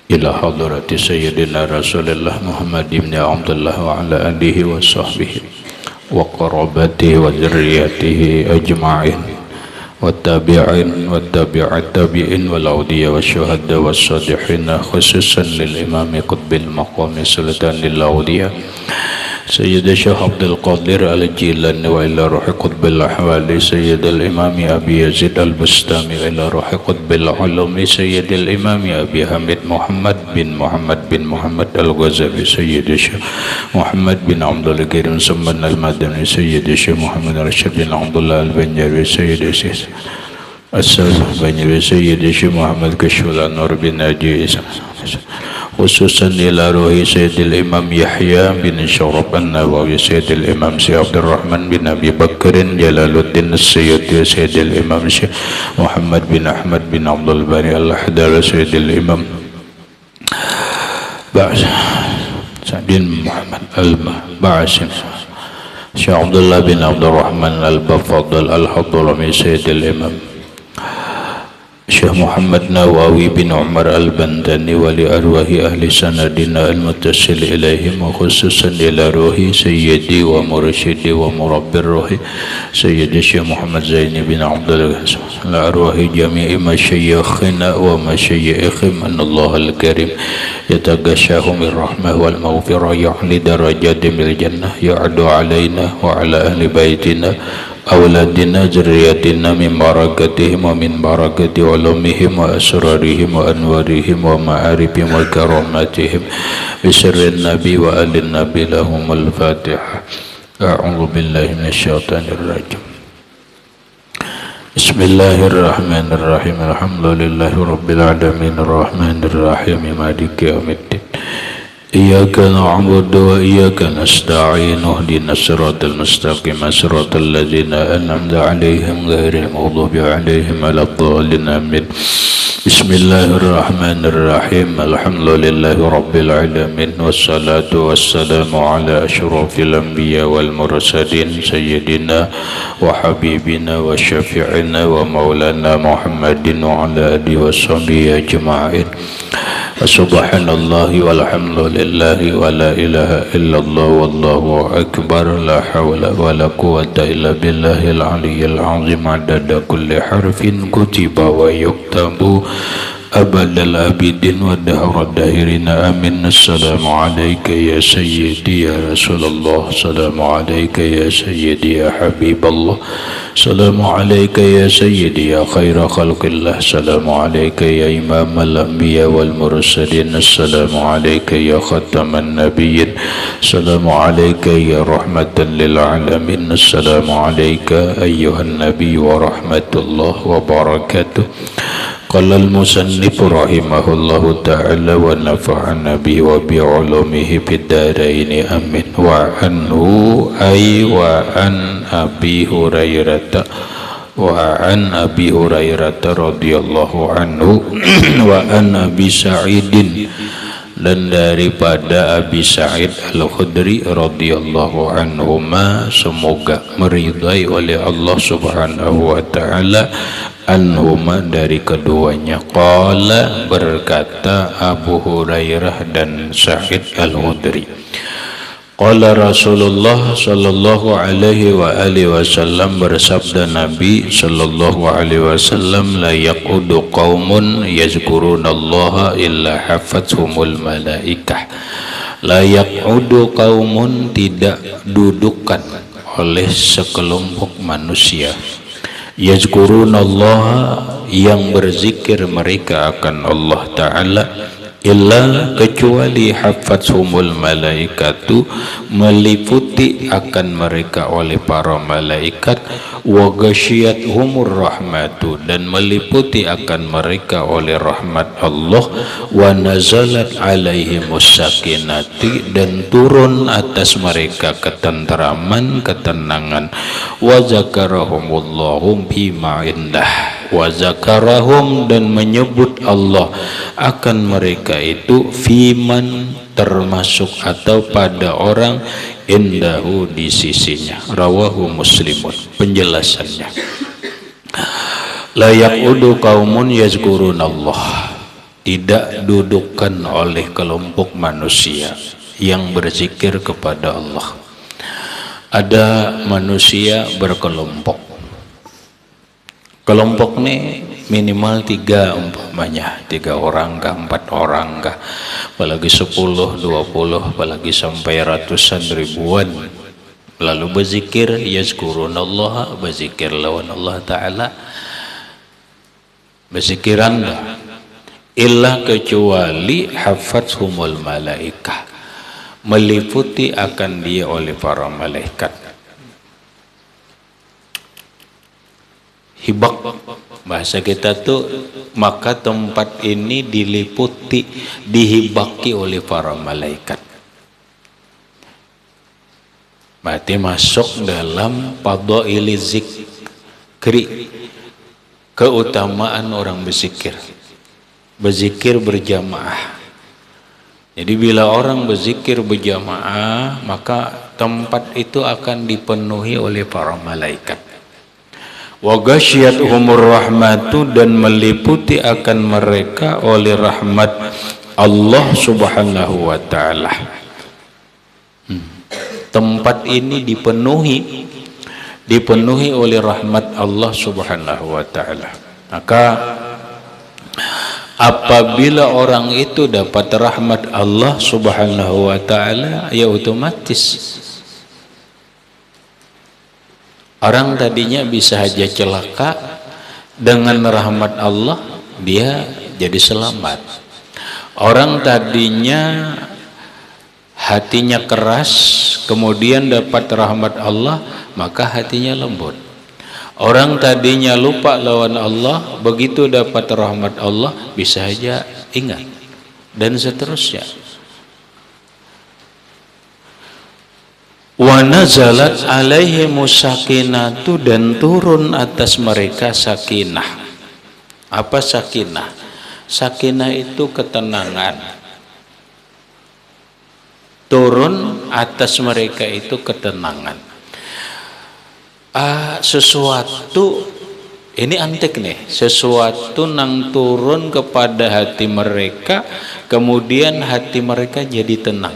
ila hadrati sayyidina Rasulullah Muhammad ibn Abdullah wa ala alihi wa sahbihi wa qarabatihi wa dzurriyyatihi ajma'in wa tabi'in wa tabi'at tabi'in wal awliya wa syuhada wa salihin khususan lil imam qutbil maqam sultan lil awliya Sayyid Syekh Abdul Qadir Al-Jilani wa ila ruhi qutbil ahwali Sayyid al-imam Abi Yazid al-Bustami wa ila ruhi qutbil ulumi Sayyid al-imam Abi Hamid Muhammad bin Muhammad al-Ghazali Sayyid Syekh Muhammad bin Abdul Karim Samman al-Madani Sayyid Syekh Muhammad Rashid bin Abdullah al-Banjari Sayyid Syekh As-Salih Banjari Sayyid Syekh Muhammad Kashful Anwar bin Haji khususan ila ruhi Sayyidil Imam Yahya bin Syaraf An-Nawawi Sayyidil Imam Syekh Abdul Rahman bin Abi Bakrin Jalaluddin As-Suyuti Sayyidil Imam Syekh Muhammad bin Ahmad bin Abdul Bari Al-Hadar Sayyidil Imam Sa'din Muhammad Al-Ba'asin Syekh Abdullah bin Abdul Rahman Al-Bafadal Al-Hadrami Sayyidil Imam Syekh Muhammad Nawawi bin Umar Al-Bandani wali arwahi ahli sanadina al-muttasil ilaihim wa khususan ila ruhi sayyidi wa mursyidi wa murabbir ruhi sayyidi Syekh Muhammad Zaini bin Abdul Ghazal arwahi jami'i masyayikhina wa masyayikhim anallah al-karim yataghashahum birrahmah wal maghfirah ya'li darajatim bil jannah ya'adu alaina wa ala ahli baitina أولادنا ذرياتنا من بركتهم ومن بركة علومهم وأسرارهم وأنوارهم ومعارفهم وكراماتهم بسر النبي وآل النبي لهم الفاتحة أعوذ بالله من الشيطان الرجيم بسم الله الرحمن الرحيم الحمد لله رب العالمين الرحمن الرحيم مالك يوم الدين إياك نعبد وإياك نستعين اهدنا الصراط المستقيم صراط الذين أنعمت عليهم غير المغضوب عليهم ولا الضالين آمين بسم الله الرحمن الرحيم الحمد لله رب العالمين والصلاة والسلام على أشرف الأنبياء والمرسلين سيدنا وحبيبنا وشفيعنا ومولانا محمد وعلى آله وصحبه أجمعين سبحان الله والحمد لله ولا إله إلا الله والله أكبر لا حول ولا قوة إلا بالله العلي العظيم عدد كل حرف كتب ويكتب أبد الآبدين ودهر الداهرين آمين السلام عليك يا سيدي يا رسول الله السلام عليك يا سيدي يا حبيب الله السلام عليك يا سيدي يا خير خلق الله السلام عليك يا إمام الأنبياء والمرسلين السلام عليك يا ختم النبيين السلام عليك يا رحمة للعالمين السلام عليك أيها النبي ورحمة الله وبركاته قال المصنف رحمه الله تعالى ونفعنا به وبعلومه في الدارين آمين وعنه أي وعن أبي هريرة رضي الله عنه وعن أبي سعيد dan daripada Abi Sa'id Al-Khudri radhiyallahu anhuma semoga meridai oleh Allah Subhanahu wa taala anhuma dari keduanya qala berkata Abu Hurairah dan Sa'id Al-Khudri qala Rasulullah sallallahu alaihi wa alihi wasallam bersabda Nabi sallallahu alaihi wasallam la yaqudu qaumun yazkurunallaha illa hafathumul malaikah la yaqudu qaumun tidak dudukkan oleh sekelompok manusia yazkurunallaha yang berzikir mereka akan Allah Ta'ala illa kecuali hafathumul malaikatu meliputi akan mereka oleh para malaikat wa ghasyiyatuhumur rahmatu dan meliputi akan mereka oleh rahmat Allah wa nazalat alaihimus sakinati dan turun atas mereka ketenteraman ketenangan wa zakarahumullahu bima indah wa zakarahum dan menyebut Allah akan mereka itu fiman termasuk atau pada orang indahu di sisinya rawahu muslimun penjelasannya la yaqudu qaumun yazkurunallah tidak dudukkan oleh kelompok manusia yang berzikir kepada Allah. Ada manusia berkelompok. Kelompok ini minimal 3 umpamanya, 3 orang kah, 4 orang kah, apalagi 10, 20, apalagi sampai ratusan ribuan. Lalu berzikir, yazkurunallaha, berzikir lawan Allah Ta'ala, berzikiran illa kecuali hafathumul malaikah, meliputi akan dia oleh para malaikat. Hibak bahasa kita tuh, maka tempat ini diliputi, dihibaki oleh para malaikat. Berarti masuk dalam fadhaili zikri, keutamaan orang berzikir. Berzikir berjamaah. Jadi bila orang berzikir berjamaah, maka tempat itu akan dipenuhi oleh para malaikat. Wa ghasyiyatuhumur rahmatu, dan meliputi akan mereka oleh rahmat Allah Subhanahu wa taala. Tempat ini dipenuhi oleh rahmat Allah Subhanahu wa taala. Maka apabila orang itu dapat rahmat Allah Subhanahu wa taala, ya otomatis orang tadinya bisa saja celaka, dengan rahmat Allah dia jadi selamat. Orang tadinya hatinya keras, kemudian dapat rahmat Allah, maka hatinya lembut. Orang tadinya lupa lawan Allah, begitu dapat rahmat Allah bisa saja ingat, dan seterusnya. Wa nazalat alaihimus sakinatu, dan turun atas mereka sakinah. Apa sakinah? Sakinah itu ketenangan. Turun atas mereka itu ketenangan. Sesuatu ini antik nih, sesuatu nang turun kepada hati mereka, kemudian hati mereka jadi tenang.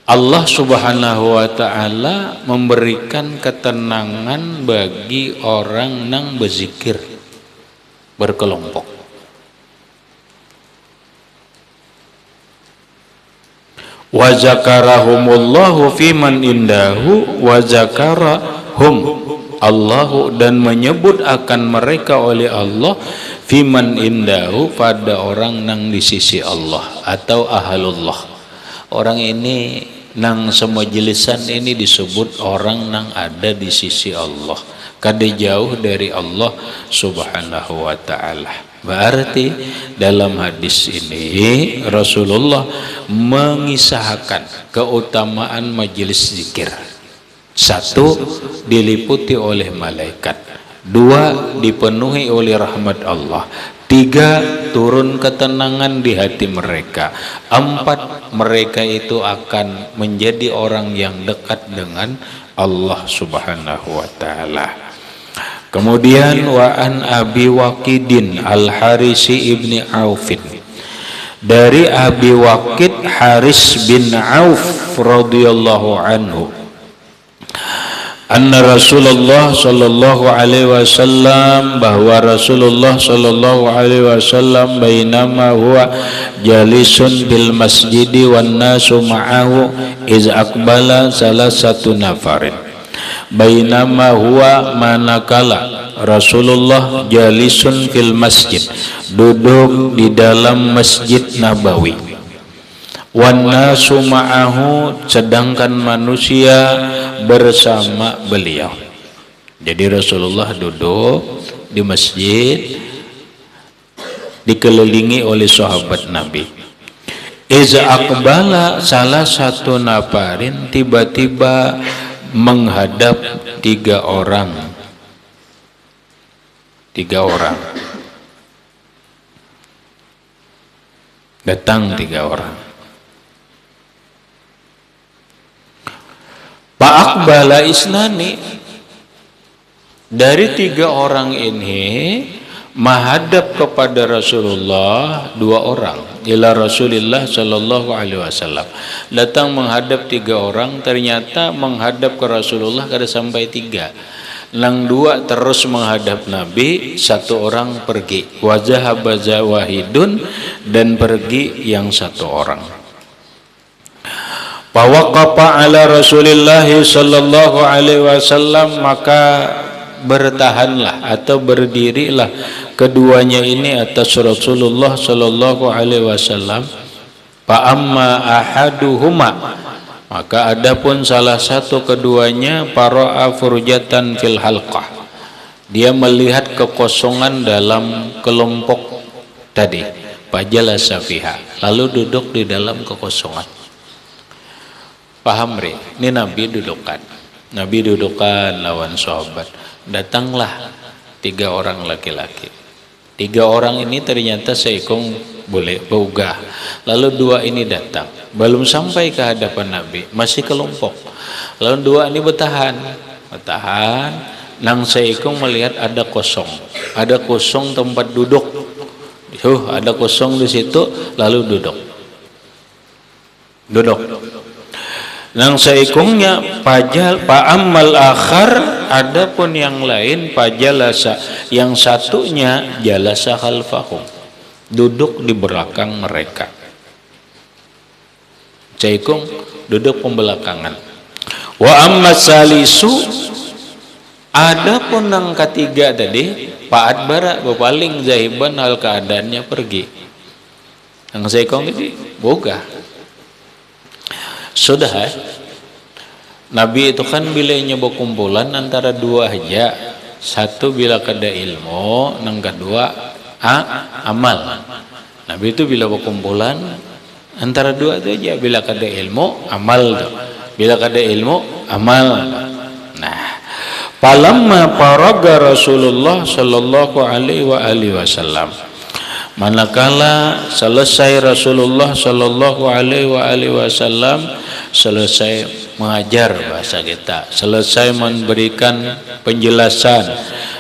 Allah Subhanahu wa ta'ala memberikan ketenangan bagi orang nang berzikir berkelompok. Wa zakarahumullahu fiman indahu wa zakarahum Allahu, dan menyebut akan mereka oleh Allah fiman indahu, pada orang nang di sisi Allah atau ahlullah. Orang ini nang semajelisan ini disebut orang nang ada di sisi Allah, kada jauh dari Allah Subhanahu wa ta'ala. Berarti dalam hadis ini Rasulullah mengisahkan keutamaan majelis zikir. 1, diliputi oleh malaikat. 2, dipenuhi oleh rahmat Allah. 3, turun ketenangan di hati mereka. 4, mereka itu akan menjadi orang yang dekat dengan Allah Subhanahu wa ta'ala. Kemudian wa an Abi Waqidin Al-Harisi ibni Aufin, dari Abi Waqid Haris bin Auf radhiyallahu anhu, anna Rasulullah sallallahu alaihi wasallam, bahwa Rasulullah sallallahu alaihi wasallam bainama huwa jalisun bil masjidi wan nasu ma'ahu iz aqbala salasatu nafarin. Bainama huwa, manakala Rasulullah jalisun fil masjid, duduk di dalam Masjid Nabawi, wan nasu ma'ahu, sedangkan manusia bersama beliau. Jadi Rasulullah duduk di masjid dikelilingi oleh sahabat Nabi. Iza aqbala salah satu nafarin, tiba-tiba menghadap 3 orang. 3 orang datang, 3 orang. Fa'aqbala isnani, Dari 3 orang ini menghadap kepada Rasulullah 2 orang. Ila Rasulillah sallallahu alaihi wasallam. Datang menghadap 3 orang, ternyata menghadap ke Rasulullah kada sampai 3. Yang 2 terus menghadap Nabi, 1 orang pergi. Wa zahaba wahidun, dan pergi yang 1 orang. Fawaqafa ala Rasulillah sallallahu alaihi wasallam, maka bertahanlah atau berdirilah keduanya ini atas Rasulullah sallallahu alaihi wasallam. Fa amma ahaduhuma, maka adapun salah satu keduanya, para'a furjatan fil halqah, dia melihat kekosongan dalam kelompok tadi, fajalasa fiha, lalu duduk di dalam kekosongan. Paham, Ri? Ini Nabi dudukan lawan sahabat. Datanglah 3 orang laki-laki. 3 orang ini ternyata seikung boleh beugah. Lalu 2 ini datang, belum sampai ke hadapan Nabi, masih kelompok. Lalu 2 ini bertahan. Nang seikung melihat ada kosong tempat duduk. Ada kosong di situ, lalu duduk. Nang seikungnya pa'ammal akhar, adapun yang lain pajalasa, yang satunya jalasa khalfahum, duduk di belakang mereka. Seikung duduk pembelakangan. Wa amma salisu, adapun yang ketiga tadi, Pak Adbara berpaling zahiban, hal keadaannya pergi. Yang seikung ini boga. Sudah, Nabi itu kan bila nyoba kumpulan antara 2 aja. 1 bila kada ilmu, yang kedua amal. Nabi itu bila berkumpulan antara 2 itu aja, bila kada ilmu amal tuh. Bila kada ilmu amal. Nah, falamma faraga Rasulullah sallallahu alaihi wasallam, manakala selesai Rasulullah sallallahu alaihi wasallam, selesai mengajar, bahasa kita, selesai memberikan penjelasan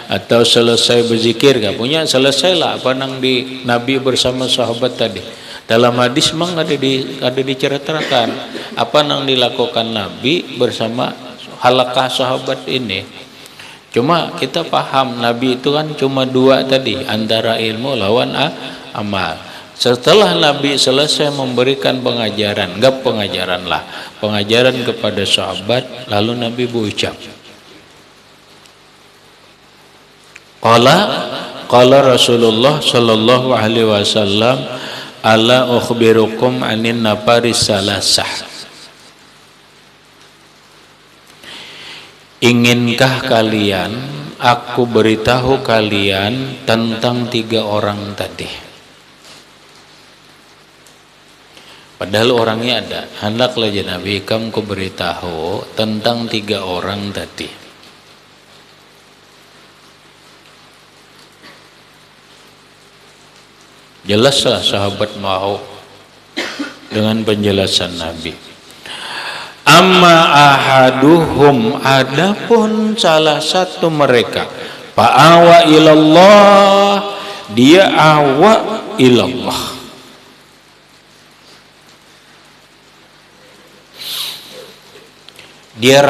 atau selesai berzikir, gak punya selesailah apa nang di Nabi bersama sahabat tadi. Dalam hadis memang ada diceritakan apa nang dilakukan Nabi bersama halakah sahabat ini. Cuma kita paham Nabi itu kan cuma 2 tadi, antara ilmu lawan amal. Setelah Nabi selesai memberikan pengajaran, pengajaran kepada sahabat, lalu Nabi berucap, qala Rasulullah sallallahu alaihi wasallam, ala ukhbirukum anin nafaris salasah. Inginkah kalian aku beritahu kalian tentang 3 orang tadi? Padahal orangnya ada. Hendaklah ya Nabi kamu beritahu tentang 3 orang tadi. Jelaslah sahabat mau dengan penjelasan Nabi. Amma ahaduhum, adapun salah satu mereka, fa'awa ilallah, dia awa ilallah. Dia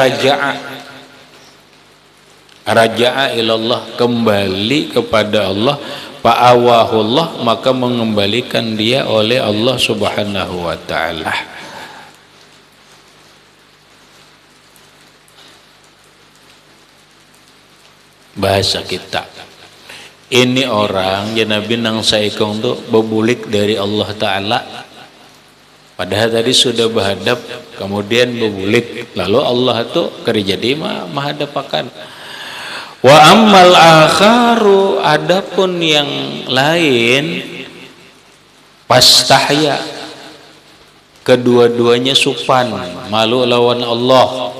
raja'a ilallah, kembali kepada Allah. Fa'awahullah, maka mengembalikan dia oleh Allah subhanahu wa ta'ala. Bahasa kita ini orang ya Nabi nang saikong tuh bebulik dari Allah Ta'ala. Padahal tadi sudah berhadap, kemudian berbulik, lalu Allah itu kerjadi menghadapakan. Wa ammal akharu, adapun yang lain, pastahya, kedua-duanya supan, malu lawan Allah.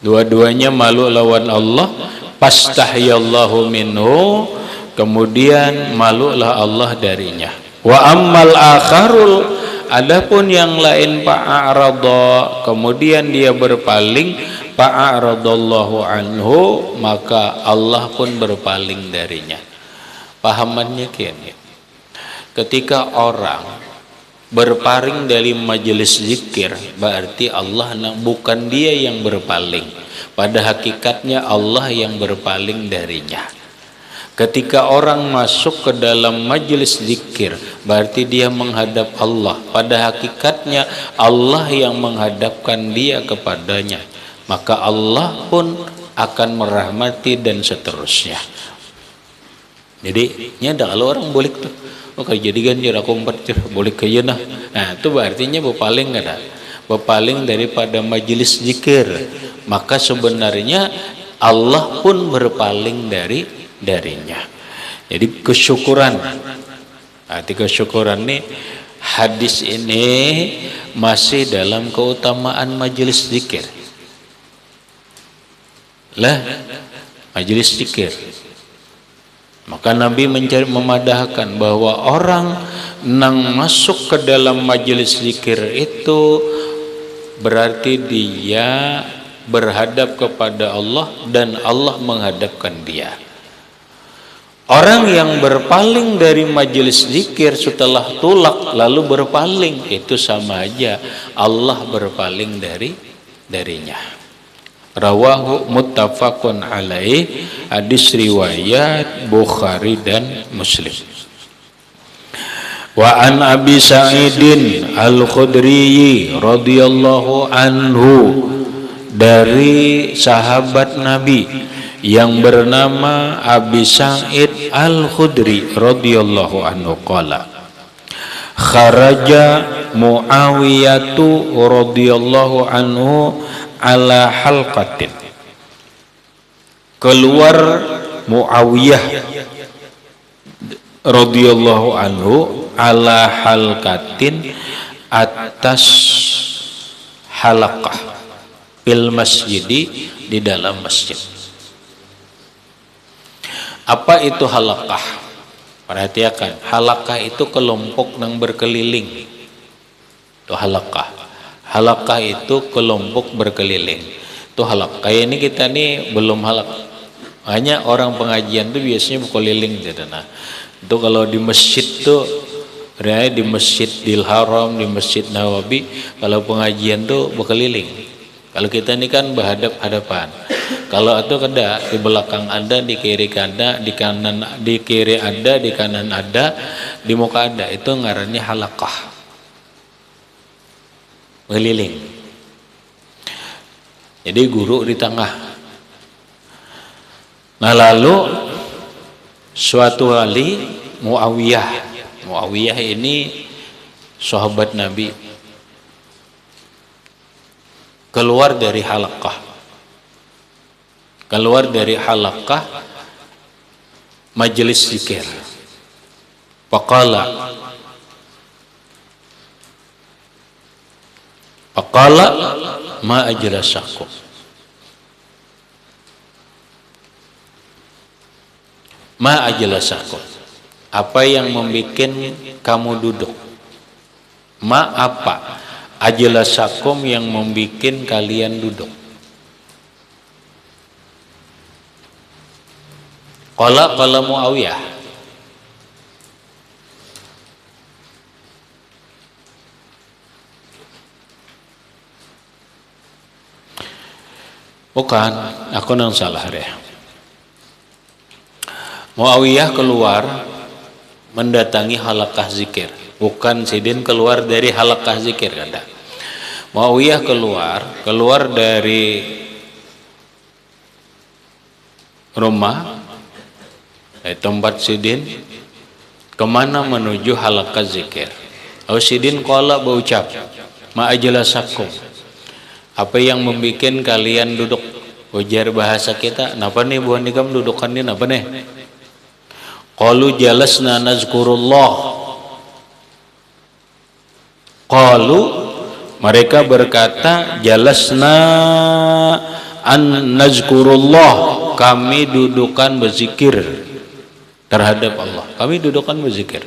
Dua-duanya malu lawan Allah, pastahyallahu minhu, kemudian malulah Allah darinya. Wa ammal akharul, adapun yang lain fa'arada, kemudian dia berpaling, fa'aradallahu anhu, maka Allah pun berpaling darinya. Pahamannya kian. Ketika orang berpaling dari majelis zikir, berarti Allah bukan dia yang berpaling. Pada hakikatnya Allah yang berpaling darinya. Ketika orang masuk ke dalam majelis zikir, berarti dia menghadap Allah. Pada hakikatnya Allah yang menghadapkan dia kepadanya. Maka Allah pun akan merahmati dan seterusnya. Jadi, nyada kalau orang boleh tuh, oke jadi ganjir aku empat boleh ke nah. Nah, itu berartinya berpaling ada. Berpaling daripada majelis zikir. Maka sebenarnya Allah pun berpaling darinya. Jadi kesyukuran. Arti kesyukuran nih, hadis ini masih dalam keutamaan majelis zikir. Lah, majelis zikir. Maka Nabi memadahkan bahwa orang yang masuk ke dalam majelis zikir itu berarti dia berhadap kepada Allah dan Allah menghadapkan dia. Orang yang berpaling dari majelis zikir setelah tulak lalu berpaling, itu sama aja Allah berpaling darinya. Rawahu muttafaqun alaih, hadis riwayat Bukhari dan Muslim. Wa an Abi Sa'idin Al-Khudri radhiyallahu anhu, dari sahabat Nabi yang bernama Abi Sa'id Al-Khudri radhiyallahu anhu qala kharaja Muawiyatu radhiyallahu anhu ala halqatin, keluar Muawiyah radhiyallahu anhu ala halqatin, atas halaqah fil masjidi, di dalam masjid. Apa itu halaqah? Perhatikan, halaqah itu kelompok yang berkeliling. Itu halaqah. Halaqah itu kelompok berkeliling. Itu halaqah. Kayak ini kita nih belum halaqah. Hanya orang pengajian tuh biasanya berkeliling gitu. Nah, itu kalau di masjid tuh, di Masjidil Haram, di Masjid Nawawi, kalau pengajian tuh berkeliling. Kalau kita ini kan berhadap-hadapan. Kalau itu ada, di belakang ada, di kiri ada, di kanan, di kiri ada, di kanan ada, di muka ada. Itu ngarannya halaqah. Keliling. Jadi guru di tengah. Nah lalu suatu kali Muawiyah ini sahabat Nabi keluar dari halaqah. Keluar dari halaqah majelis zikir. Faqala ma ajlasakum. Ma ajlasakum. Apa yang membuat kamu duduk? Ma apa? Ajlasakum, yang membuat kalian duduk. Qala Muawiyah. Bukan, aku nang salah deh. Muawiyah keluar mendatangi halaqah zikir. Bukan Sidin keluar dari halaqah zikir, kada. Muawiyah keluar dari rumah, tempat Sidin, kemana menuju halaqah zikir. Sidin qala berucap, ma ajlasakum. Apa yang membuat kalian duduk? Ujar bahasa kita, napa nih buah nikam dudukan ini napa nih? Qalu jalasna nazkurullah. Qalu, mereka berkata, jalasna an nazkurullah, kami dudukan berzikir terhadap Allah. Kami dudukan berzikir.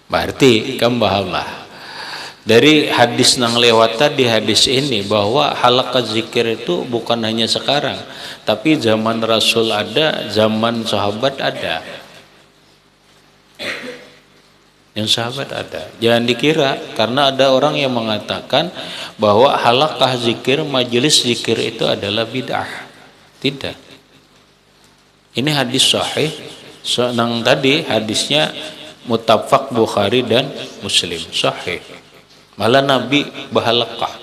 Berarti kamu bahalah Dari hadis nang lewat tadi, hadis ini bahwa halaqah zikir itu bukan hanya sekarang, tapi zaman Rasul ada, zaman sahabat ada. Yang sahabat ada. Jangan dikira karena ada orang yang mengatakan bahwa halaqah zikir, majelis zikir itu adalah bid'ah. Tidak. Ini hadis sahih. Nang tadi hadisnya muttafaq Bukhari dan Muslim, sahih. Malah Nabi bahalaqah.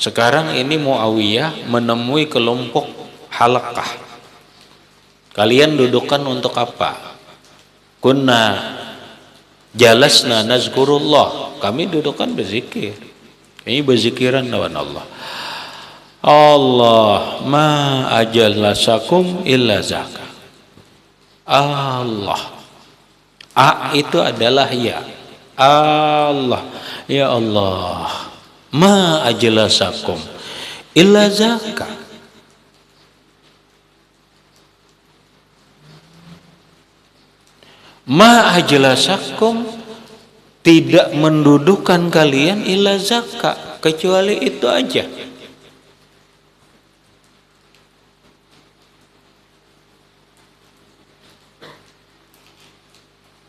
Sekarang ini Muawiyah menemui kelompok halaqah. Kalian dudukkan untuk apa? Kunna jalasna nazkurullah. Kami dudukkan berzikir. Ini berzikiran lawan Allah. Allah ma ajalasakum illa zaka. Allah. A itu adalah ya. Allah, ya Allah, ma ajlasakum illa zakah. Ma ajlasakum, tidak mendudukkan kalian illa zakah, kecuali itu aja.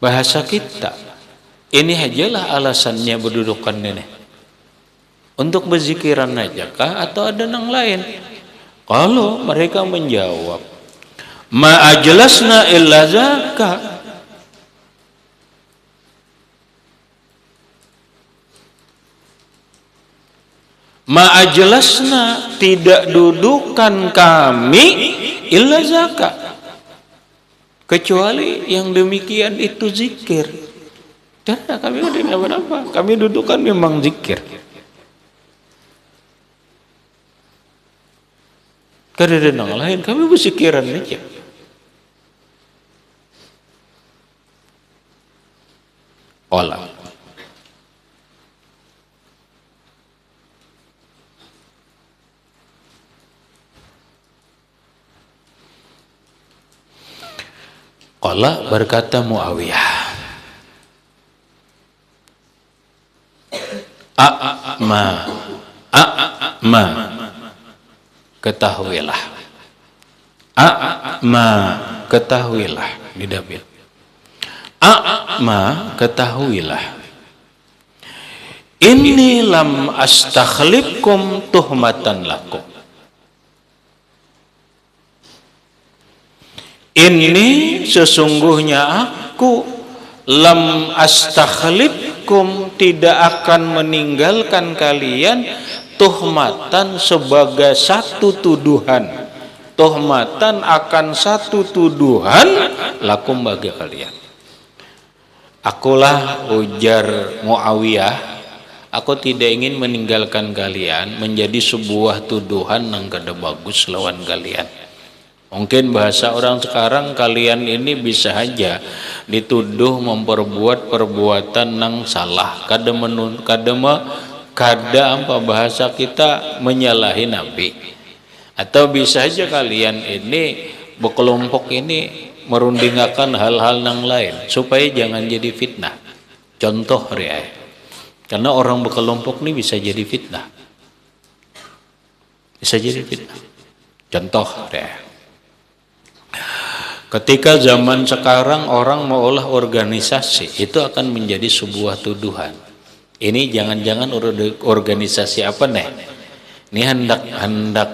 Bahasa kita. Ini ajalah alasannya berdudukan ini. Untuk berzikiran aja kah atau ada yang lain? Kalau mereka menjawab, ma ajlasna illa zakah. Ma ajlasna, tidak dudukan kami illa zakah. Kecuali yang demikian itu zikir. Karena kami tidak apa-apa, kami dudukkan memang zikir. Karena ada yang lain, kami berzikiran aja. Olah. Qala berkata Muawiyah, ma ketahuilah, ketahuilah, didabil, ketahuilah, inni lam astakhlifkum tuhmatan lakum. Ini sesungguhnya aku lam astakhlifkum, tidak akan meninggalkan kalian tuhmatan sebagai satu tuduhan. Tuhmatan akan satu tuduhan lakum bagi kalian. Akulah, ujar Muawiyah, aku tidak ingin meninggalkan kalian menjadi sebuah tuduhan yang kada bagus lawan kalian. Mungkin bahasa orang sekarang, kalian ini bisa aja dituduh memperbuat perbuatan yang salah, kada apa bahasa kita, menyalahi Nabi. Atau bisa aja kalian ini berkelompok ini merundingakan hal-hal yang lain supaya jangan jadi fitnah. Contoh riay, karena orang berkelompok ini bisa jadi fitnah, bisa jadi fitnah. Contoh riay, ketika zaman sekarang orang mau olah organisasi, itu akan menjadi sebuah tuduhan. Ini jangan-jangan organisasi apa nih? Ini hendak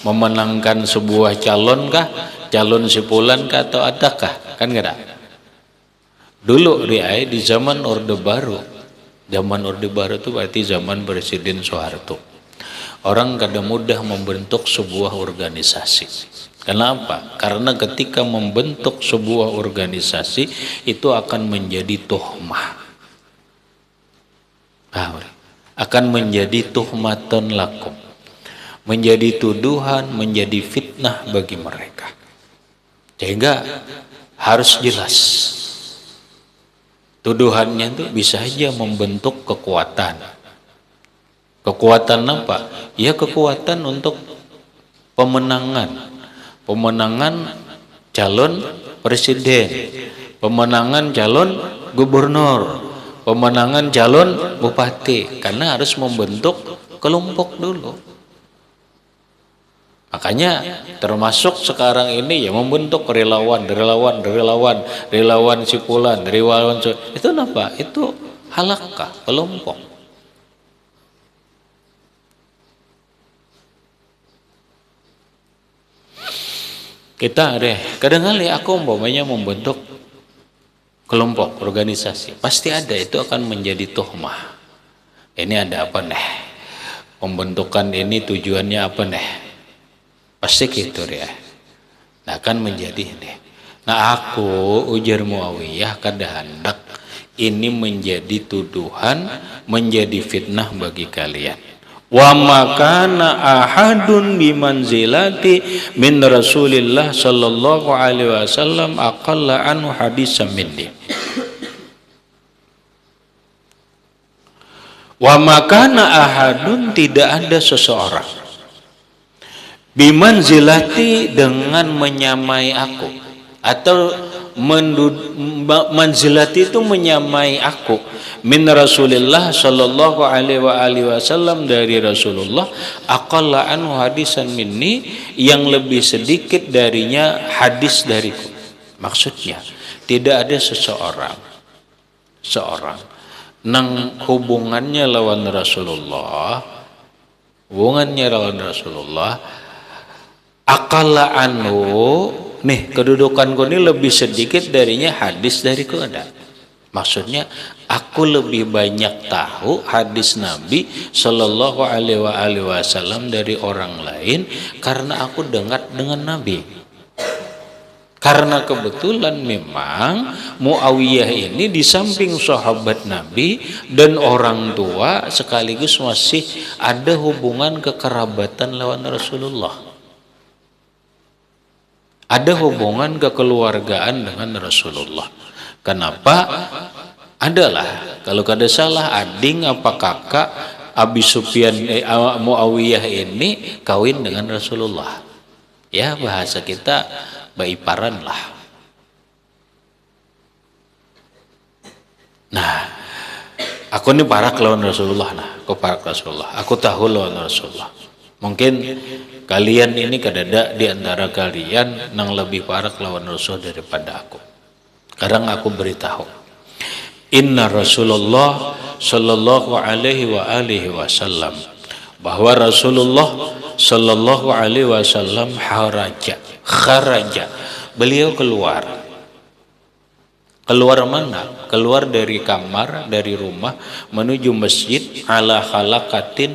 memenangkan sebuah calon kah? Calon sipulan kah atau adakah? Kan enggak ada. Dulu di zaman Orde Baru. Zaman Orde Baru itu berarti zaman Presiden Soeharto. Orang kada mudah membentuk sebuah organisasi. Kenapa? Karena ketika membentuk sebuah organisasi itu akan menjadi tuhmah. Akan menjadi tuhmatan lakum. Menjadi tuduhan, menjadi fitnah bagi mereka. Sehingga harus jelas. Tuduhannya itu bisa saja membentuk kekuatan. Kekuatan apa? Ya kekuatan untuk pemenangan calon presiden, pemenangan calon gubernur, pemenangan calon bupati, karena harus membentuk kelompok dulu. Makanya termasuk sekarang ini ya membentuk relawan sipulan, relawan itu apa? Itu halakah, kelompok. Kita deh, kadang-kali aku umpamanya membentuk kelompok, organisasi, pasti ada itu akan menjadi tuhmah. Ini ada apa nih? Pembentukan ini tujuannya apa nih? Pasti gitu ya. Nah kan menjadi ini. Nah aku ujar Muawiyah kada hendak ini menjadi tuduhan, menjadi fitnah bagi kalian. Wa makana ahadun bimanzilati min Rasulillah sallallahu alaihi wasallam aqalla anhu hadisan minni. Wa makana ahadun, tidak ada seseorang bimanzilati, dengan menyamai aku, atau manzilati itu menyamai aku, min Rasulillah sallallahu alaihi wasallam, dari Rasulullah, aqalla anhu hadisan minni, yang lebih sedikit darinya hadis dariku. Maksudnya tidak ada seorang nang hubungannya lawan Rasulullah, aqalla anhu, nih kedudukanku ini lebih sedikit darinya hadis dariku ada. Maksudnya aku lebih banyak tahu hadis Nabi sallallahu alaihi wasallam dari orang lain karena aku dengar dengan Nabi. Karena kebetulan memang Muawiyah ini di samping sahabat Nabi dan orang tua, sekaligus masih ada hubungan kekerabatan lawan Rasulullah. Ada hubungan kekeluargaan dengan Rasulullah. Kenapa? Adalah kalau kada salah ading apa kakak Abi Sufyan Muawiyah ini kawin dengan Rasulullah. Ya bahasa kita baiparan lah. Nah, aku ini parak lawan Rasulullah. Aku parak Rasulullah. Aku tahu lawan Rasulullah. Mungkin kalian ini kadada di antara kalian yang lebih parak lawan Rasul daripada aku. Sekarang aku beritahu. Inna Rasulullah sallallahu alaihi wasallam, bahwa Rasulullah sallallahu alaihi wasallam kharaja, beliau keluar mana? Keluar dari kamar, dari rumah menuju masjid, ala halakatin,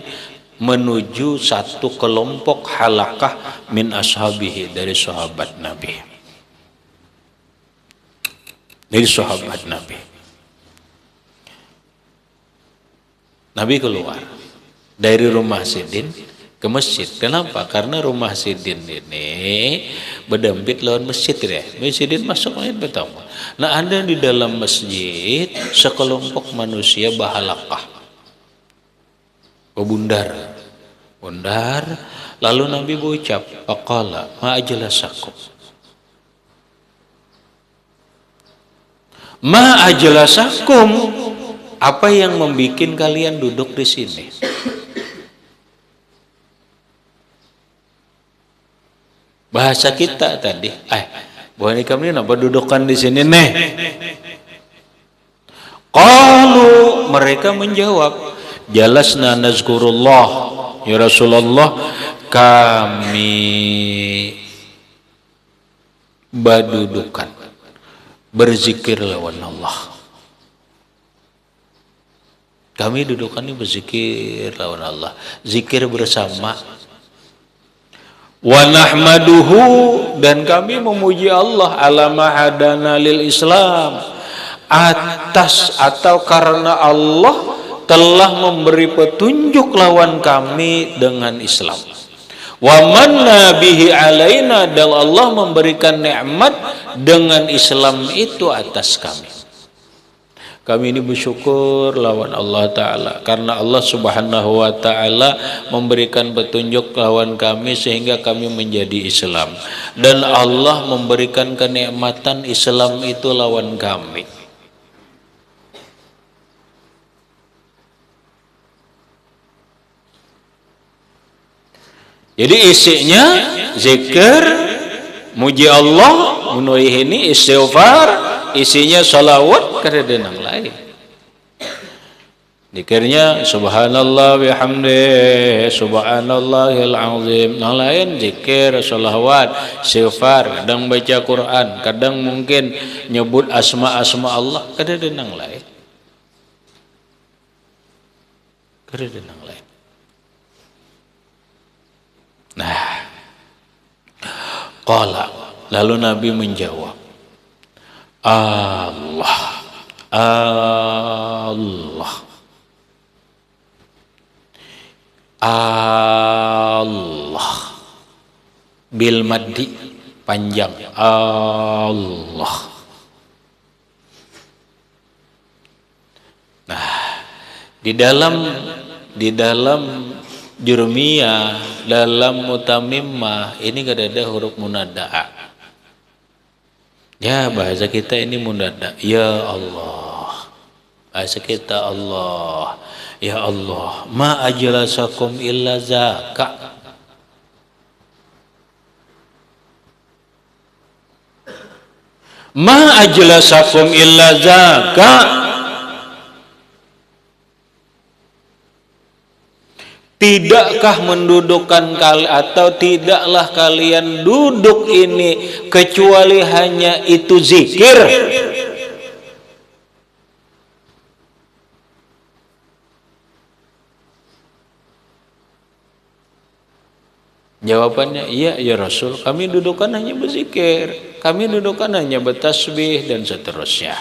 menuju satu kelompok halakah min ashabihi, dari sahabat Nabi. Dari sahabat Nabi. Nabi keluar dari rumah Sidin ke masjid. Kenapa? Karena rumah Sidin ini berdempit lawan masjid ya. Sidin masuk masjid pertama. Nah ada di dalam masjid sekelompok manusia bahalakah, bundar, lalu Nabi berucap, faqala ma ajlasakum, apa yang membuat kalian duduk di sini? Bahasa kita tadi, bukan kami kenapa dudukkan di sini nih? Qalu, mereka menjawab, jalasna nazkurullah ya Rasulullah, kami badudukan berzikir lawan Allah. Kami dudukan ini berzikir lawan Allah, zikir bersama. Wa nahmaduhu, dan kami memuji Allah ala ma hadana lil Islam, atas atau karena Allah telah memberi petunjuk lawan kami dengan Islam. Wa manna bihi alaina, dan Allah memberikan nikmat dengan Islam itu atas kami. Kami ini bersyukur lawan Allah Ta'ala, karena Allah Subhanahu wa Ta'ala memberikan petunjuk lawan kami sehingga kami menjadi Islam, dan Allah memberikan kenikmatan Islam itu lawan kami. Jadi isinya zikir, muji Allah, menuhi ini istighfar, isinya salawat kada denang lain. Zikirnya subhanallah bihamdi, subhanallahil azim. Nang lain zikir, salawat, istighfar, kadang baca Quran, kadang mungkin nyebut asma-asma Allah, kada denang lain. Kada denang lain. Nah, qala, lalu Nabi menjawab, Allah, Allah, Allah, bil maddi panjang, Allah. Nah, di dalam jurmiyah, dalam mutamimmah ini kada ada huruf munada'a. Ya, bahasa kita ini munada. Ya Allah. Bahasa kita Allah. Ya Allah, ma ajlasakum illa zaka. Ma ajlasakum illa zaka. Tidakkah mendudukkan atau tidaklah kalian duduk ini kecuali hanya itu zikir? Jawabannya, iya ya Rasul, kami dudukkan hanya berzikir, kami dudukkan hanya bertasbih dan seterusnya.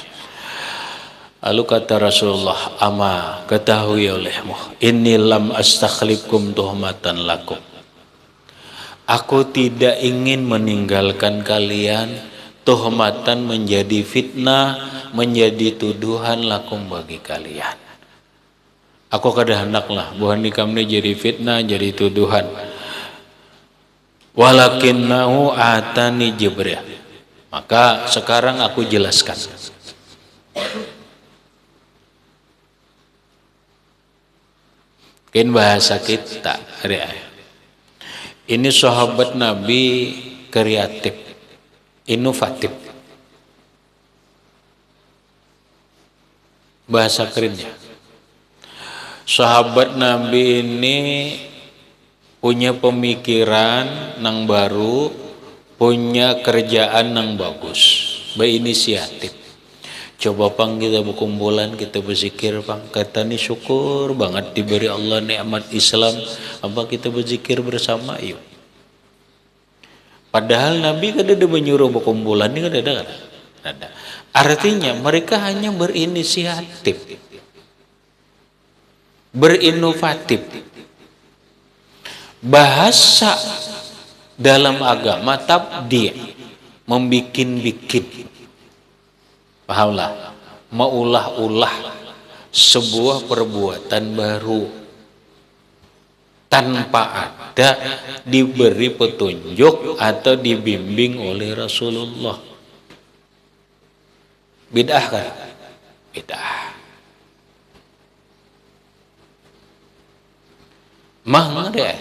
Lalu kata Rasulullah, ama ketahui olehmu, inni lam astakhlifkum tuhmatan lakum. Aku tidak ingin meninggalkan kalian tuhmatan menjadi fitnah, menjadi tuduhan lakum bagi kalian. Aku kada hendaklah buhan kami jadi fitnah, jadi tuduhan. Walakinnahu atani Jibril. Maka sekarang aku jelaskan. Mungkin bahasa kita, ini sahabat Nabi kreatif, inovatif. Bahasa kerennya, sahabat Nabi ini punya pemikiran nang baru, punya kerjaan nang bagus, berinisiatif. Coba pang kita berkumpulan, kita berzikir pang, kata ni syukur banget diberi Allah nikmat Islam, apa kita berzikir bersama, yuk. Padahal Nabi kan ada menyuruh berkumpulan, ini kan ada. Artinya mereka hanya berinisiatif, berinovatif. Bahasa dalam agama tabdi', membikin-bikin. Pahamlah, maulah-ulah sebuah perbuatan baru tanpa ada diberi petunjuk atau dibimbing oleh Rasulullah. Bid'ah kan? Bid'ah. Makanya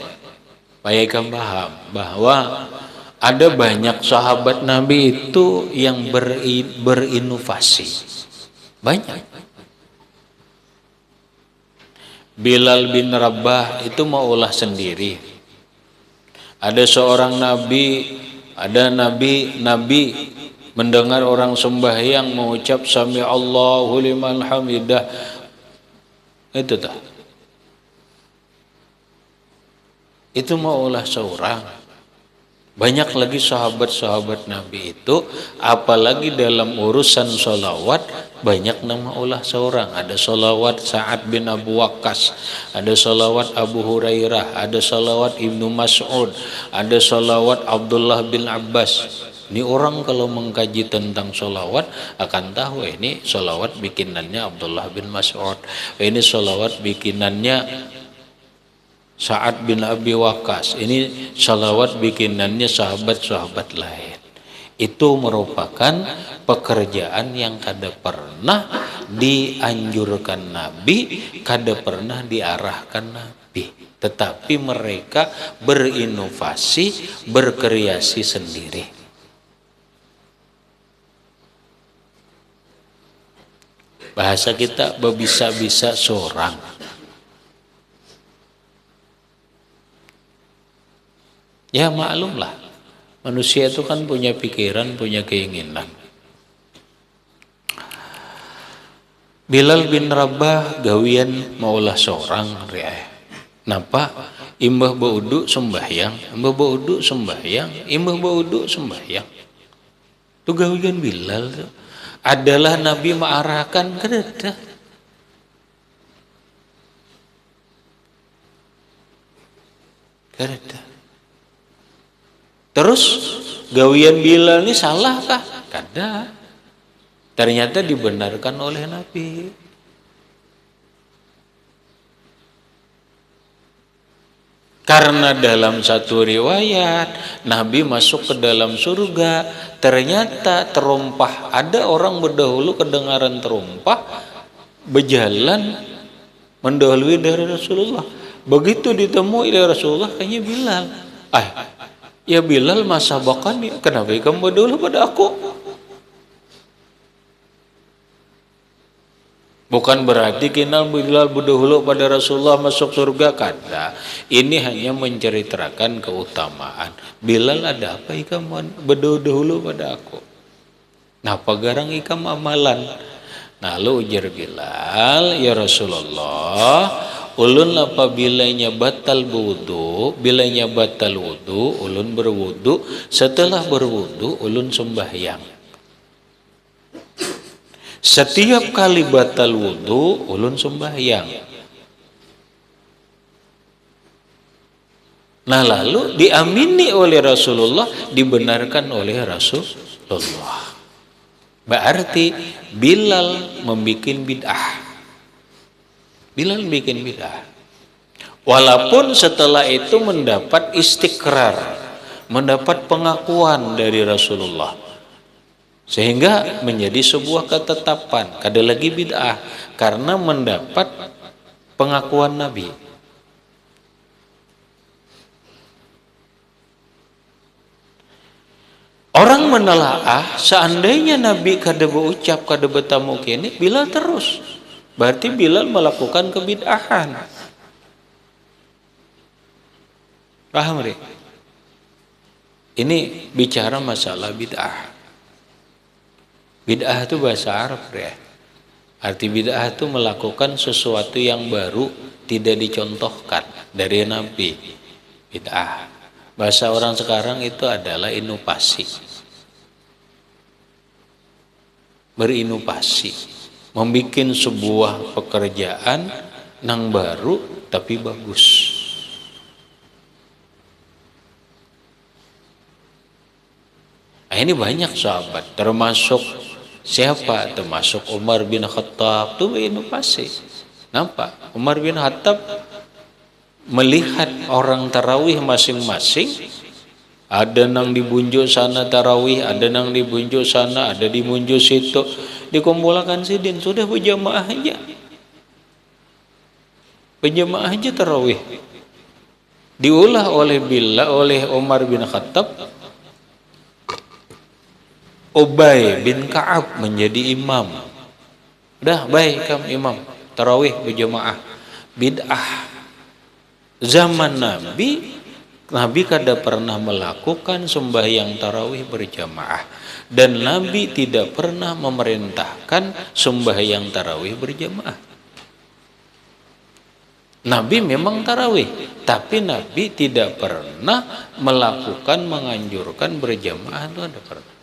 supaya kamu paham bahwa ada banyak sahabat Nabi itu yang berinovasi. Banyak. Bilal bin Rabah itu mau ulah sendiri. Ada seorang nabi, ada nabi mendengar orang sembahyang mengucap sami Allahu liman hamidah. Itu tak. Itu mau ulah seorang. Banyak lagi sahabat-sahabat Nabi itu, apalagi dalam urusan sholawat, banyak nama ulah seorang. Ada sholawat Sa'ad bin Abu Waqqas, ada sholawat Abu Hurairah, ada sholawat Ibnu Mas'ud, ada sholawat Abdullah bin Abbas. Ini orang kalau mengkaji tentang sholawat akan tahu ini sholawat bikinannya Abdullah bin Mas'ud, ini sholawat bikinannya Sa'ad bin Abi Waqqas, ini salawat bikinannya sahabat-sahabat lain. Itu merupakan pekerjaan yang kada pernah dianjurkan Nabi, kada pernah diarahkan Nabi. tetapi mereka berinovasi, berkreasi sendiri. Bahasa kita bisa-bisa seorang. Ya maklumlah, manusia itu kan punya pikiran, punya keinginan. Bilal bin Rabah gawian maulah seorang riayah. Napa? Imbah baudu sembahyang, imbah baudu sembahyang, imbah baudu sembahyang. Itu gawian Bilal tuh. Adalah Nabi mengarahkan kededa. Kededa. Terus gawian Bilal ini salah kah? Kada. Ternyata dibenarkan oleh Nabi. Karena dalam satu riwayat Nabi masuk ke dalam surga, ternyata terumpah, ada orang berdahulu kedengaran terumpah berjalan mendahului dari Rasulullah. Begitu ditemui oleh Rasulullah, kayaknya Bilal. Ya Bilal, masa bahkan kenapa kamu berdahulu pada aku? Bukan berarti kenal Bilal berdahulu pada Rasulullah masuk surga, kada. Ini hanya menceritakan keutamaan. Bilal, ada apa ikam berdahulu pada aku? Napa garang ikam amalan? Lalu ujar Bilal, ya Rasulullah, ulun apabila batal wudu, bilanya batal wudu, ulun berwudu, setelah berwudu ulun sembahyang. Setiap kali batal wudu, ulun sembahyang. Nah lalu diamini oleh Rasulullah, dibenarkan oleh Rasulullah. Berarti Bilal membuat bid'ah. Bilal bikin bid'ah. Walaupun setelah itu mendapat istikrar, mendapat pengakuan dari Rasulullah. Sehingga menjadi sebuah ketetapan, kada lagi bid'ah karena mendapat pengakuan Nabi. Orang menelaah, seandainya Nabi kada berucap, kada bertamu kini, Bilal terus. Berarti Bilal melakukan kebid'ahan. Paham, Ri? Ini bicara masalah bid'ah. Bid'ah itu bahasa Arab, ya. Arti bid'ah itu melakukan sesuatu yang baru, tidak dicontohkan dari Nabi. Bid'ah. Bahasa orang sekarang itu adalah inovasi. Berinovasi. Membikin sebuah pekerjaan yang baru tapi bagus. Nah, ini banyak sahabat, termasuk siapa? Termasuk Umar bin Khattab, itu berinovasi. Nampak? Umar bin Khattab melihat orang tarawih masing-masing, ada nang dibunjuk sana tarawih, ada nang dibunjuk sana, ada dibunjuk situ, dikumpulkan sidin, sudah berjamaah aja. Berjamaah aja tarawih. Diulah oleh Bilal, oleh Umar bin Khattab. Ubay bin Ka'ab menjadi imam. Dah baik kamu imam, tarawih berjamaah. Bid'ah. Zaman Nabi kada pernah melakukan sembahyang tarawih berjamaah, dan Nabi tidak pernah memerintahkan sembahyang tarawih berjamaah. Nabi memang tarawih, tapi Nabi tidak pernah melakukan, menganjurkan berjamaah, itu ada pernah.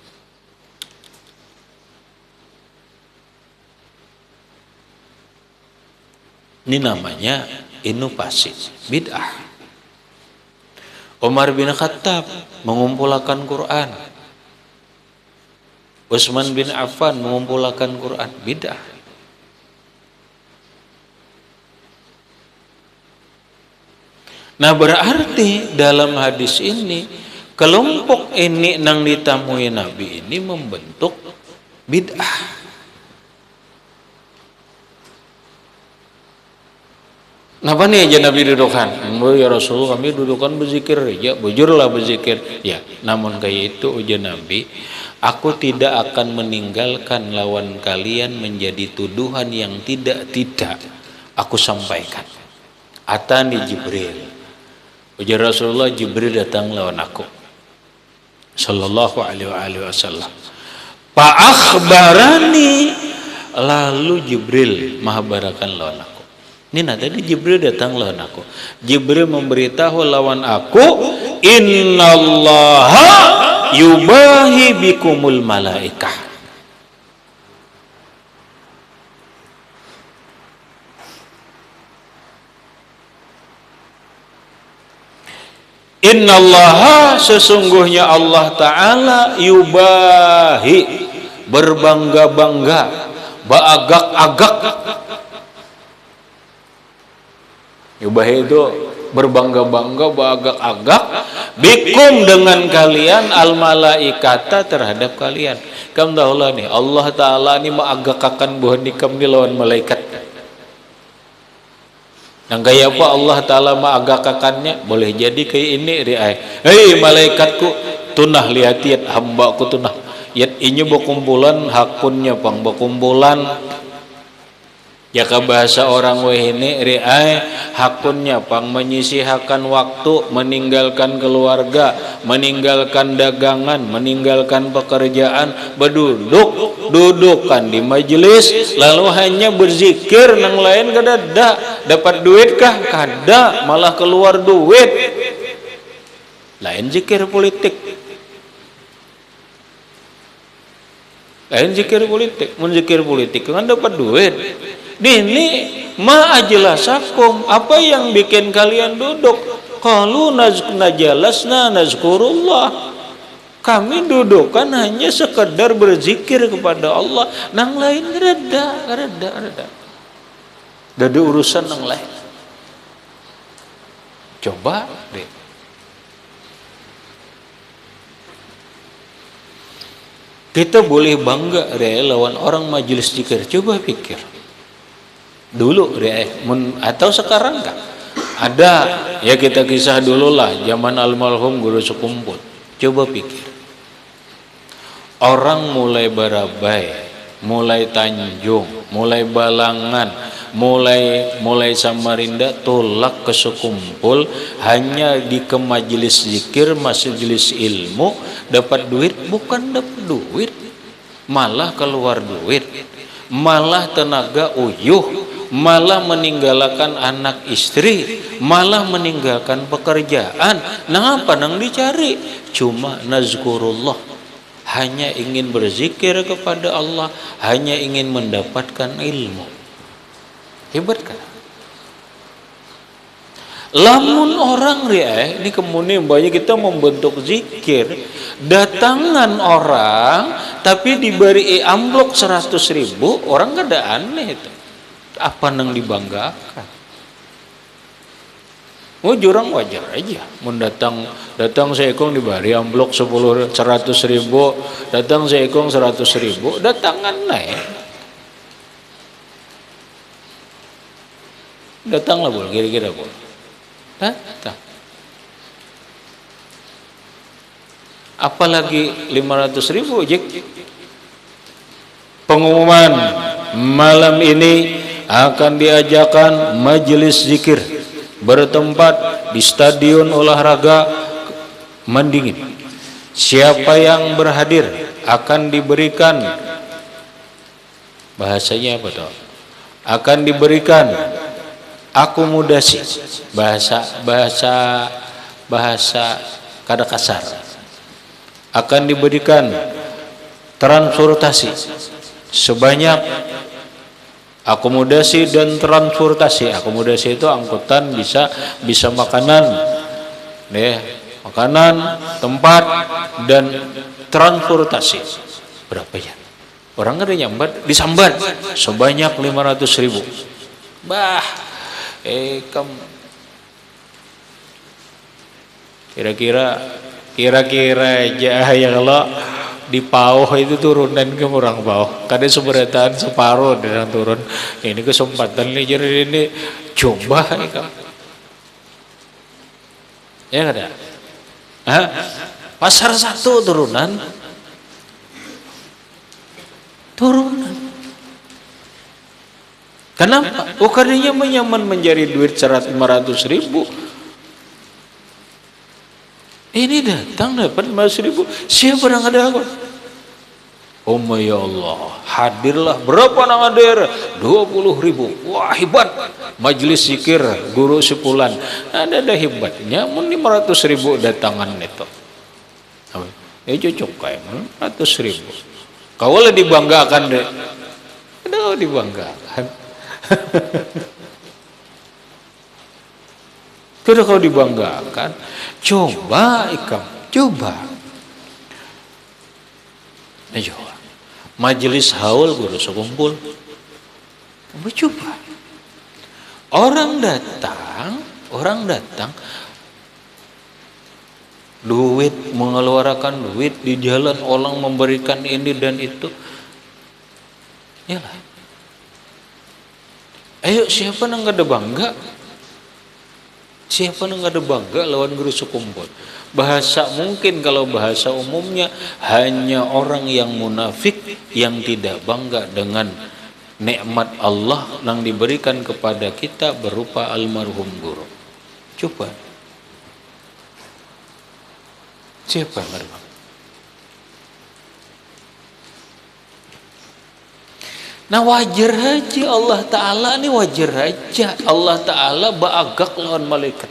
Ini namanya inovasi, bid'ah. Umar bin Khattab mengumpulkan Quran. Utsman bin Affan mengumpulkan Quran, bid'ah. Nah berarti dalam hadis ini, kelompok ini nang ditamui Nabi ini membentuk bid'ah. Napa nih aja Nabi dudukan? Ya Rasulullah, kami dudukan berzikir, ya bujurlah berzikir. Ya, namun kayak itu ujian Nabi, aku tidak akan meninggalkan lawan kalian menjadi tuduhan yang tidak aku sampaikan. Atani Jibril. Ujar Rasulullah, Jibril datang lawan aku. Sallallahu alaihi wasallam. Fa akhbarani, lalu Jibril mahabarakan lawan aku. Ini tadi Jibril datang lawan aku. Jibril memberitahu lawan aku, innallaha yubahi bikumul malaikah. Innallaha, sesungguhnya Allah Ta'ala, yubahi, berbangga-bangga, beagak-agak. Yubahi itu berbangga-bangga, beagak-agak, bikum dengan kalian, al malaikata, terhadap kalian. Kamu tahu lah nih, Allah Ta'ala ini mengagak-akan buhan nikam ni lawan malaikat. Yang kayak apa Allah Ta'ala mengagak-akannya? Boleh jadi kayak ini, hei malaikatku, tunah lihat hambaku tunah. Yat ini berkumpulan hakunnya pang berkumpulan. Ya ke bahasa orang wehine riai hakunnya pang menyisihkan waktu, meninggalkan keluarga, meninggalkan dagangan, meninggalkan pekerjaan, dudukan di majelis, lalu hanya berzikir, nang lain kada dapat duit kah? Kada, malah keluar duit. Lain zikir politik. Lain zikir politik, zikir politik kan dapat duit. Dini ma ajlasakum, apa yang bikin kalian duduk? Qalu najalasna nazkurullah. Kami duduk kan hanya sekedar berzikir kepada Allah. Nang lain reda. Ada urusan nang lain. Coba deh. Kita boleh bangga lawan orang majelis zikir. Coba pikir. Dulu atau sekarang kan ada ya, kita kisah dulu lah zaman almarhum guru sekumpul. Coba pikir, orang mulai Barabai, mulai Tanjung, mulai Balangan, mulai Samarinda tolak ke Sekumpul hanya di ke majelis zikir, majelis ilmu, dapat duit. Bukan dapat duit, malah keluar duit, malah tenaga uyuh, malah meninggalkan anak istri, malah meninggalkan pekerjaan. Nah apa nang dicari? Cuma nazkurullah, hanya ingin berzikir kepada Allah, hanya ingin mendapatkan ilmu. Hebat kan? Lamun orang ini kemudian banyak kita membentuk zikir, datangan orang tapi diberi amplop 100.000, orang kada aneh itu. Apa nang dibanggakan? Jurang wajar aja. Datang seekong diberi amplop 100.000, datang seekong 100.000, datangan naik. Datanglah bol, kira-kira bol. Datang. Apalagi 500.000 jik. Pengumuman malam ini akan diajakan majelis zikir bertempat di stadion olahraga Mandingin. Siapa yang berhadir akan diberikan, bahasanya apa toh? Akan diberikan akomodasi, bahasa kada kasar. Akan diberikan transportasi sebanyak akomodasi dan transportasi. Akomodasi itu angkutan, bisa makanan, makanan, tempat, dan transportasi. Berapa ya? Orang ada nyambat, disambat sebanyak 500.000. Kira-kira aja ya Allah, di Pauh itu turunan ke orang Pauh. Kadang seberetan separuh dan turun. Ini kesempatan nih jadi ini coba nih Kak. Ya kada? Hah? Pasar 1 turunan. Kenapa? Oh karena menyaman menjadi duit 500.000. Ini datang dapat 500.000. Siapa yang ada apa? Oh ya Allah, hadirlah berapa nang hadir? 20.000. Wah hebat. Majelis zikir guru sepulan. Ada hebatnya. Mun 500.000 datangan itu. Cocok kayak 100.000. Kau lah dibanggakan deh. Kenapa dibanggakan? Sudah kau dibanggakan, coba ikam, coba. Coba. Majelis haul guru sekumpul. Coba. Orang datang, duit, mengeluarkan duit di jalan, orang memberikan ini dan itu. Yalah. Ayo siapa yang gak ada bangga? Siapa yang ada bangga lawan guru sekumpul? Bahasa mungkin kalau bahasa umumnya hanya orang yang munafik yang tidak bangga dengan nikmat Allah yang diberikan kepada kita berupa almarhum guru. Coba. Siapa yang ada bangga? Nah wajar aja Allah Ta'ala ini wajar aja Allah Ta'ala baagak lawan malaikat.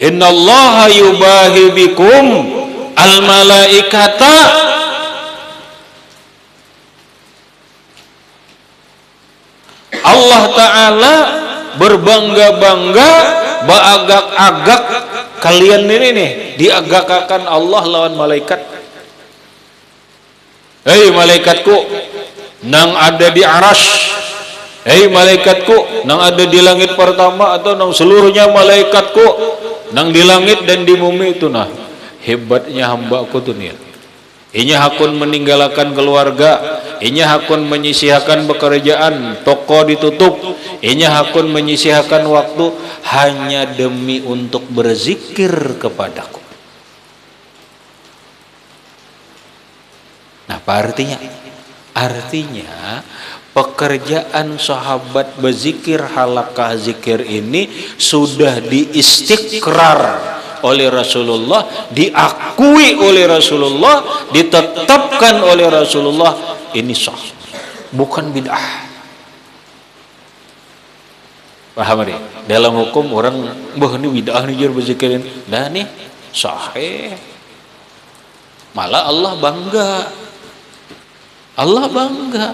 Inna Allah yubahi bikum al malaikata. Allah Ta'ala berbangga-bangga baagak-agak kalian ini nih diagakakan Allah lawan malaikat. Hei malaikatku nang ada di aras. Hei malaikatku nang ada di langit pertama atau nang seluruhnya malaikatku nang di langit dan di bumi itu nah hebatnya hambaku tuh nih. Inya hakun meninggalkan keluarga, inya hakun menyisihkan pekerjaan, toko ditutup, inya hakun menyisihkan waktu hanya demi untuk berzikir kepadaku. Nah, apa artinya? Artinya pekerjaan sahabat berzikir halaqah zikir ini sudah diistikrar oleh Rasulullah, diakui oleh Rasulullah, ditetapkan oleh Rasulullah, ini sah, bukan bid'ah. Paham nih? Dalam hukum orang, ini bid'ah nih jur berzikirin, dah nih sahih. Malah Allah bangga. Allah bangga.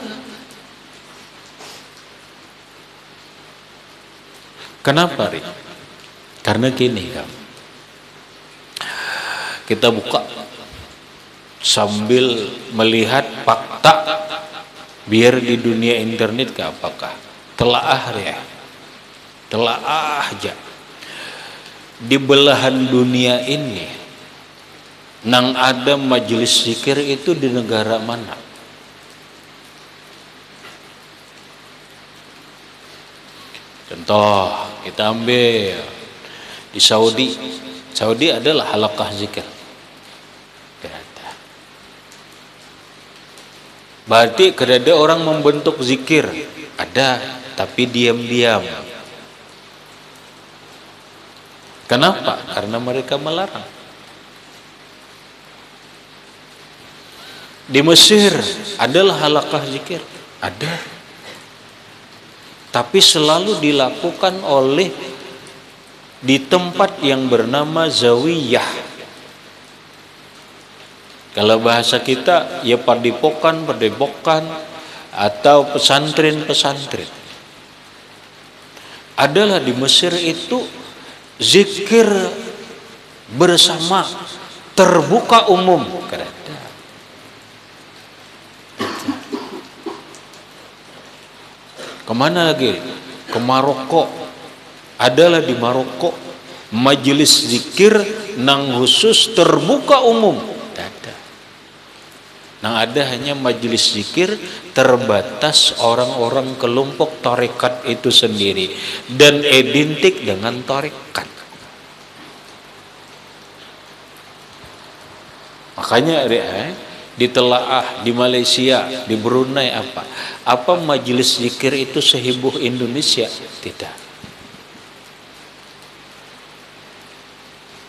Kenapa, Ri? Karena gini, kan. Kita buka sambil melihat fakta biar di dunia internet ke apakah telaah ya. Telaah aja. Di belahan dunia ini nang ada majelis zikir itu di negara mana? Contoh kita ambil di Saudi. Saudi adalah halaqah zikir. Berarti ada orang membentuk zikir, ada, tapi diam-diam. Kenapa? Karena mereka melarang. Di Mesir adalah halaqah zikir, ada. Tapi selalu dilakukan oleh di tempat yang bernama zawiyah. Kalau bahasa kita ya padepokan atau pesantren. Adalah di Mesir itu zikir bersama terbuka umum. Kemana lagi? Ke Maroko. Adalah di Maroko majelis zikir nang khusus terbuka umum. Ada. Nah, ada hanya majelis zikir terbatas orang-orang kelompok tarekat itu sendiri dan identik dengan tarekat. Makanya ditelaah di Malaysia, di Brunei apa majelis zikir itu seheboh Indonesia?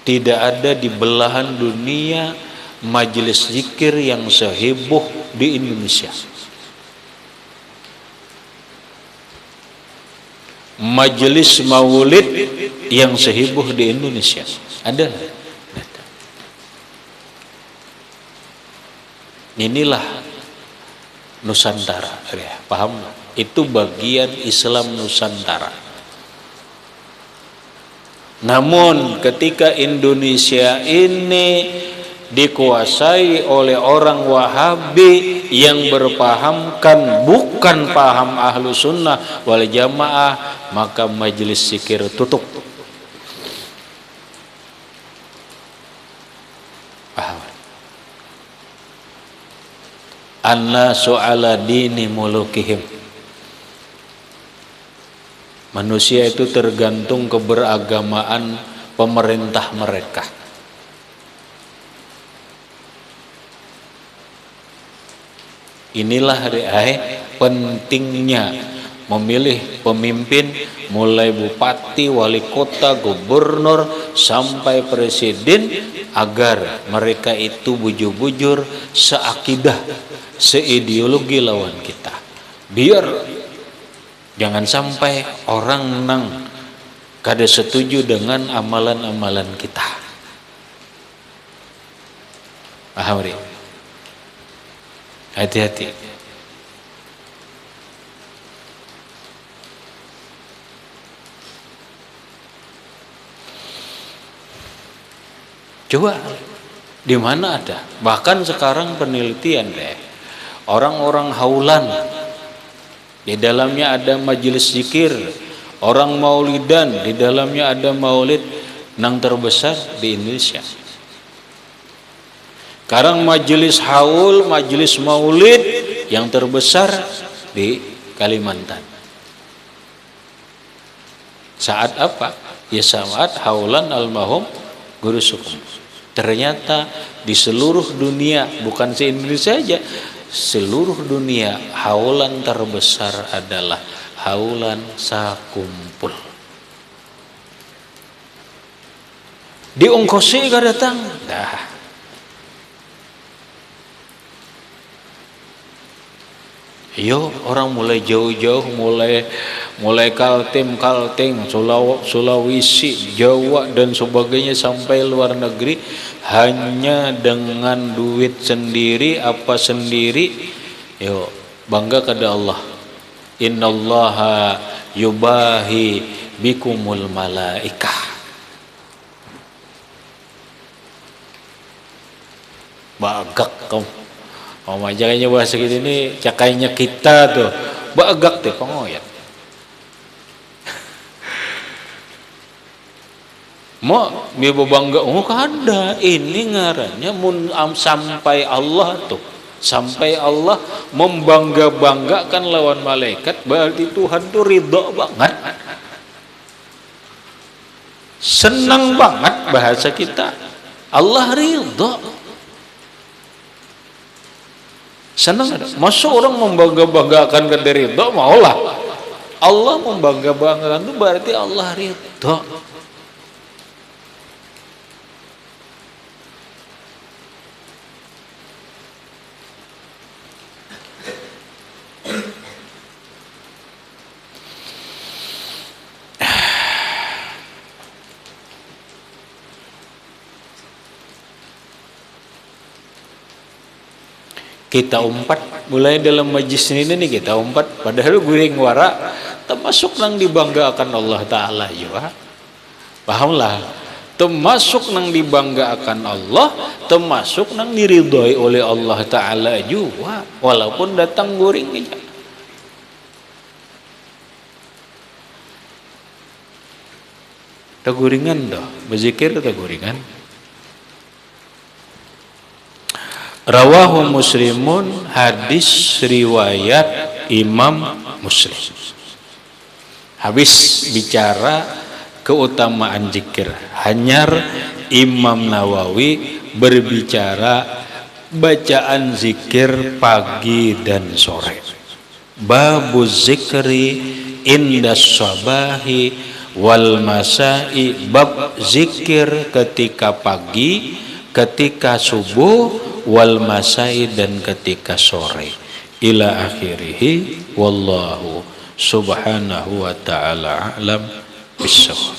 Tidak ada di belahan dunia majelis zikir yang seheboh di Indonesia. Majelis maulid yang seheboh di Indonesia ada? Inilah Nusantara, paham? Itu bagian Islam Nusantara. Namun ketika Indonesia ini dikuasai oleh orang Wahabi yang berpahamkan bukan paham ahlu sunnah wal jamaah, maka majelis zikir tutup. Paham? An-nasu ala dini mulukihim. Manusia itu tergantung keberagamaan pemerintah mereka. Inilah pentingnya memilih pemimpin mulai bupati, wali kota, gubernur sampai presiden agar mereka itu bujur-bujur seakidah, seideologi lawan kita. Biar jangan sampai orang nang kada setuju dengan amalan-amalan kita. Paham, Ri? Hati-hati. Coba di mana ada? Bahkan sekarang penelitian orang-orang haulan di dalamnya ada majelis zikir, orang maulidan di dalamnya ada maulid yang terbesar di Indonesia. Sekarang majelis haul, majelis maulid yang terbesar di Kalimantan. Saat apa? Ya saat haulan almarhum Guru Sukum. Ternyata di seluruh dunia, bukan se-Indonesia saja, seluruh dunia haulan terbesar adalah haulan sakumpul. Diongkosi gak datang? Dah. Yo, orang mulai jauh-jauh, mulai Kaltim, Sulawesi, Jawa dan sebagainya sampai luar negeri hanya dengan duit sendiri, apa sendiri. Yo, bangga kepada Allah. Innallaha yubahi bikumul malaikah. Bagak kamu. Makanya bahasa kita ini cakainya kita tuh bagak teh pengoyat. Mau biar bangga, kada ini ngarannya sampai Allah tuh, sampai Allah membangga-banggakan lawan malaikat, berarti Tuhan tuh ridho banget, senang banget bahasa kita. Allah ridho. Senang ada. Masa orang membangga-banggakan ke ridho, maulah. Allah membangga-banggakan itu berarti Allah ridho. Kita umpat mulai dalam majlis ini nih, kita umpat padahal guring wara termasuk nang dibanggakan Allah Ta'ala juga. Pahamlah, termasuk nang dibanggakan Allah, termasuk nang diridhoi oleh Allah Ta'ala juga, walaupun datang guring aja. Tak guringan dah, berzikir tak guringan. Rawahu Muslimun, hadis riwayat Imam Muslim. Habis bicara keutamaan zikir, hanyar Imam Nawawi berbicara bacaan zikir pagi dan sore. Babu zikri indas sabahi wal masai, bab zikir ketika pagi, ketika subuh, wal masai dan ketika sore, ila akhirih. Wallahu subhanahu wa ta'ala alam bisawab.